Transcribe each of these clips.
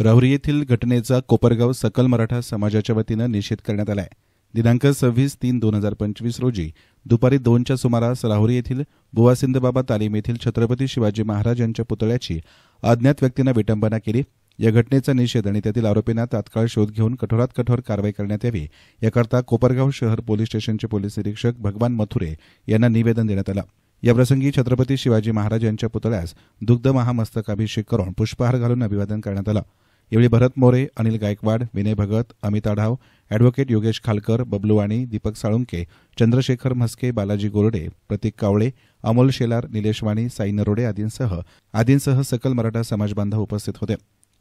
राहुरी येथील घटनेचा कोपरगाव सकल मराठा समाजाच्या वतीनं निषेध करण्यात आला आहे. दिनांक 26/3/2025 रोजी दुपारी 2च्या सुमारास राहुरी येथील बुवासिंदबाबा तालीम येथील छत्रपती शिवाजी महाराज यांच्या पुतळ्याची अज्ञात व्यक्तीनं विटंबना केली. या घटनेचा निषेध आणि त्यातील आरोपींना तात्काळ शोध घेऊन कठोरात कठोर कारवाई करण्यात यावी याकरता कोपरगाव शहर पोलीस स्टेशनचे पोलीस निरीक्षक भगवान मथुरे यांना निवेदन देण्यात आलं. याप्रसंगी छत्रपती शिवाजी महाराज यांच्या पुतळ्यास दुग्ध महामस्तकाभिषेक करून पुष्पहार घालून अभिवादन करण्यात आलं. यावेळी भरत मोरे, अनिल गायकवाड, विनय भगत, अमित आढाव, अॅडव्होकेट योगेश खालकर, बबलू वाणी, दीपक साळुंके, चंद्रशेखर म्हस्के, बालाजी गोरडे, प्रतीक कावळे, अमोल शेलार, निलेश वाणी, साई नरोडे आदींसह सकल मराठा समाज बांधव उपस्थित होते.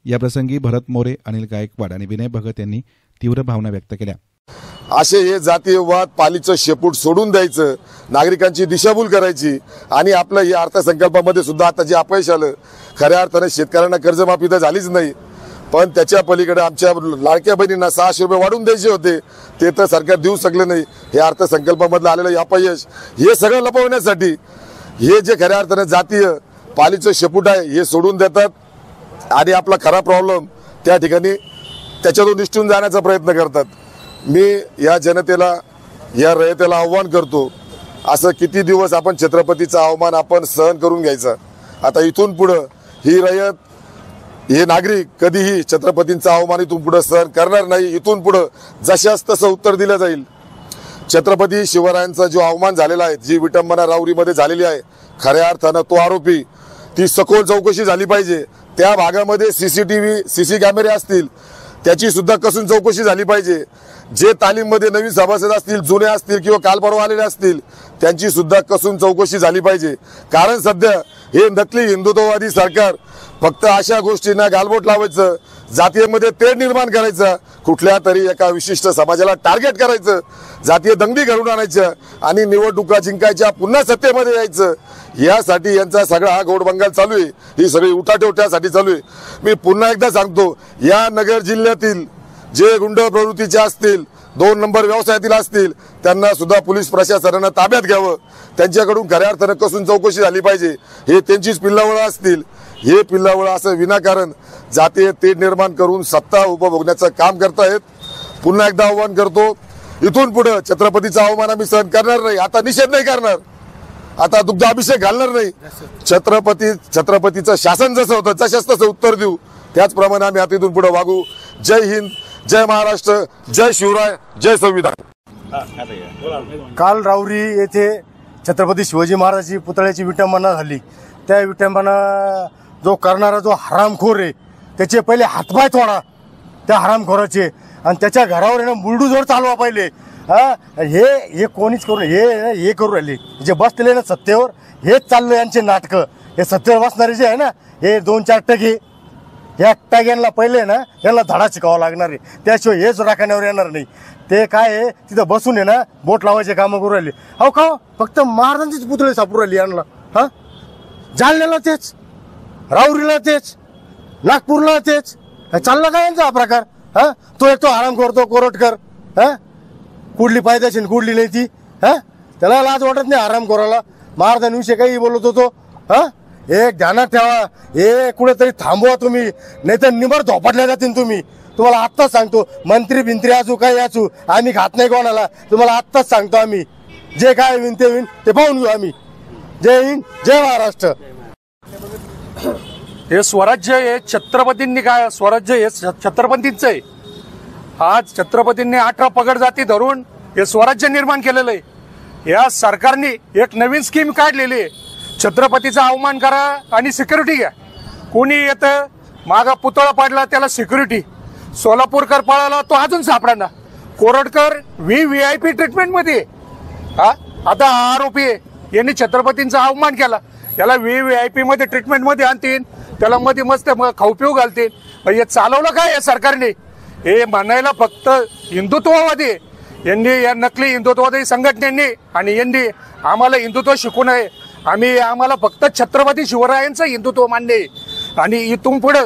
याप्रसंगी भरत मोरे, अनिल गायकवाड आणि विनय भगत यांनी तीव्र भावना व्यक्त केल्या. असे हे जातीयवाद पालीचं शेपूट सोडून द्यायचं, नागरिकांची दिशाभूल करायची आणि आपलं या अर्थसंकल्पामध्ये सुद्धा आता जे अपयश आलं, खऱ्या अर्थाने शेतकऱ्यांना कर्जमाफी तर झालीच नाही, पण त्याच्या पलीकडे आमच्या लाडक्या बहिणींना 600 रुपये वाढून द्यायचे होते, ते तर सरकार देऊ शकले नाही. हे अर्थसंकल्पामधलं आलेलं अपयश हे सगळं लपवण्यासाठी हे जे खऱ्या अर्थाने जातीय पालीचं शेपूट आहे हे सोडून देतात आणि आपला खरा प्रॉब्लेम त्या ठिकाणी त्याच्यातून निष्ठून जाण्याचा प्रयत्न करतात. मी या जनतेला, या रयतेला आव्हान करतो, असं किती दिवस आपण छत्रपतीचा अवमान आपण सहन करून घ्यायचा. आता इथून पुढं ही रयत, हे नागरिक कधीही छत्रपतींचा अवमान इथून पुढे सहन करणार नाही. इथून पुढे जशास तसं उत्तर दिलं जाईल. छत्रपती शिवरायांचा जो अवमान झालेला आहे, जी विटंबना राहुरीमध्ये झालेली आहे, खऱ्या अर्थानं तो आरोपी ती सखोल चौकशी झाली पाहिजे. त्या भागामध्ये सीसी कॅमेरे असतील, त्याची सुद्धा कसून चौकशी झाली पाहिजे. जे तालीममध्ये नवीन सभासद असतील, जुने असतील किंवा काल परवा आलेले असतील, त्यांची सुद्धा कसून चौकशी झाली पाहिजे. कारण सध्या हे नकली हिंदुत्ववादी सरकार फक्त अशा गोष्टींना गालबोट लावायचं, जातीयमध्ये तेढ निर्माण करायचं, कुठल्या तरी एका विशिष्ट समाजाला टार्गेट करायचं, जातीय दंगली घडवून आणायच्या आणि निवडणुका जिंकायच्या, पुन्हा सत्तेमध्ये यायचं, यासाठी यांचा सगळा हा घोडबंगाल चालू आहे. ही सगळी उठाठेव त्यासाठी चालू आहे. मी पुन्हा एकदा सांगतो, या नगर जिल्ह्यातील जे गुंड प्रवृत्तीचे असतील, 2 नंबर व्यवसायातील असतील, त्यांना सुद्धा पोलीस प्रशासनानं ताब्यात घ्यावं. त्यांच्याकडून खऱ्या अर्थानं कसून चौकशी झाली पाहिजे. हे त्यांचीच पिल्लावळं असतील. हे पिल्लावळं असं विनाकारण जातीय तेढ निर्माण करून सत्ता उपभोगण्याचं काम करतायत. पुन्हा एकदा आव्हान करतो, इथून पुढे छत्रपतीचा अवमान आम्ही सहन करणार नाही. आता निषेध नाही करणार, आता दुग्ध अभिषेक घालणार नाही. छत्रपतीचं शासन जसं होतं तशाच तसं उत्तर देऊ. त्याचप्रमाणे आम्ही आता इथून पुढे वागू. जय हिंद, जय महाराष्ट्र, जय शिवराय, जय संविधान. काल राहुरी येथे छत्रपती शिवाजी महाराजांची पुतळ्याची विटंबना झाली. त्या विटंबना जो करणारा जो हरामखोर आहे, त्याचे पहिले हातपाय तोडा त्या हरामखोराचे, आणि त्याच्या घरावर बुलडोझर चालवा पहिले. हे कोणीच करू हे करू राहिले जे बसलेले ना सत्तेवर, हेच चाललं यांचे नाटकं. हे सत्तेवर बसणारे जे आहे ना, हे 2-4 टक्के, या टग्यांना पहिले ना यांना धडा शिकावा लागणार आहे, त्याशिवाय हेच राखण्यावर येणार नाही. ते काय आहे, तिथं बसून आहे ना बोट लावायचे कामं करू राहिले. अहो का फक्त महाराजांचीच पुतळे सापडू राहिली यांना. जालन्याला तेच, राहुरीला तेच, नागपूरला तेच, चालला काय यांचा हा प्रकार? तो एक तो आराम करतो कोरटकर, कुठली पायद्याची कुठली नाही ती, त्याला लाज वाटत नाही आराम करायला. महाराजांविषयी काही बोलत होतो. एक ध्यानात ठेवा, हे कुठेतरी थांबवा तुम्ही, नाही तर निबर धोपटल्या जातील तुम्ही. तुम्हाला आत्ताच सांगतो, मंत्री बिंत्री असू काय असू, आम्ही खात नाही कोणाला. तुम्हाला आत्ताच सांगतो, आम्ही जे काय होईन ते होईन ते पाहून घेऊ आम्ही. जय हिंद, जय महाराष्ट्र. हे स्वराज्य हे छत्रपतींनी काय, स्वराज्य हे छत्रपतींचं आहे. आज छत्रपतींनी 18 पगड जाती धरून हे स्वराज्य निर्माण केलेलं आहे. या सरकारने एक नवीन स्कीम काढलेली आहे, छत्रपतीचा अवमान करा आणि सिक्युरिटी घ्या. कोणी येतं मागा पुतळा पाडला त्याला सिक्युरिटी, सोलापूरकर पळाला तो अजून सापडाना, कोरटकर VIP ट्रीटमेंट मध्ये. आता आरोपी आहे, यांनी छत्रपतींचा अवमान केला, याला VIP मध्ये ट्रीटमेंट मध्ये आणतील, त्याला मध्ये मस्त खाऊ पिऊ घालतील. हे चालवलं काय या सरकारने? हे म्हणायला फक्त हिंदुत्ववादी यांनी, या नकली हिंदुत्ववादी संघटनेनी आणि यांनी आम्हाला हिंदुत्व शिकू नये. आम्हाला फक्त छत्रपती शिवरायांचं हिंदुत्व मान्य आहे. आणि इथून पुढे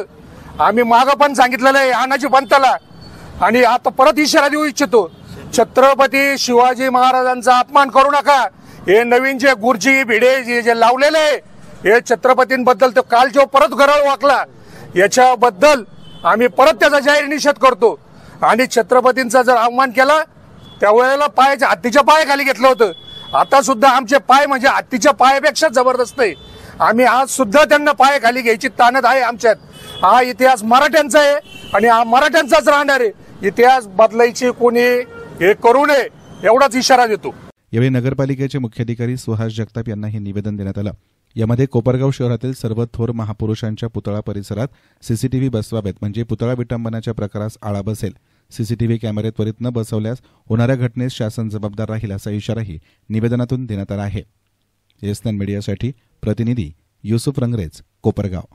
आम्ही मागं पण सांगितलेलं आहे आनाजी पंथाला, आणि आता परत इशारा देऊ इच्छितो, छत्रपती शिवाजी महाराजांचा अपमान करू नका. हे नवीन जे गुरुजी भिडे जे लावलेले आहे, हे छत्रपतींबद्दल तो काल जो परत गरळ वाकला, याच्याबद्दल आम्ही परत त्याचा जाहीर निषेध करतो. आणि छत्रपतींचा जर अवमान केला त्यावेळेला पायाच्या हत्तीच्या पायाखाली घेतलं होतं. आता सुद्धा आमचे पाय म्हणजे हत्तीच्या पायापेक्षा जबरदस्त आहे. आम्ही आज सुद्धा त्यांना पायाखाली घ्यायची ताकद आहे आमच्यात. हा इतिहास मराठ्यांचा आहे आणि हा मराठ्यांचाच राहणार आहे. इतिहास बदलायची कोणी हे करू नये एवढाच इशारा देतो. यावेळी नगरपालिकेचे मुख्याधिकारी सुहास जगताप यांना हे निवेदन देण्यात आलं. यामध्ये कोपरगाव शहरातील सर्व थोर महापुरुषांच्या पुतळा परिसरात सीसीटीव्ही बसवावेत, म्हणजे पुतळा विटंबनाच्या प्रकारास आळा बसेल. सीसीटीव्ही कॅमेरे त्वरित न बसवल्यास होणाऱ्या घटनेस शासन जबाबदार राहील असा इशाराही निवेदनातून देण्यात आला आहे. एसएन मीडियासाठी प्रतिनिधी युसुफ रंगरेज, कोपरगाव.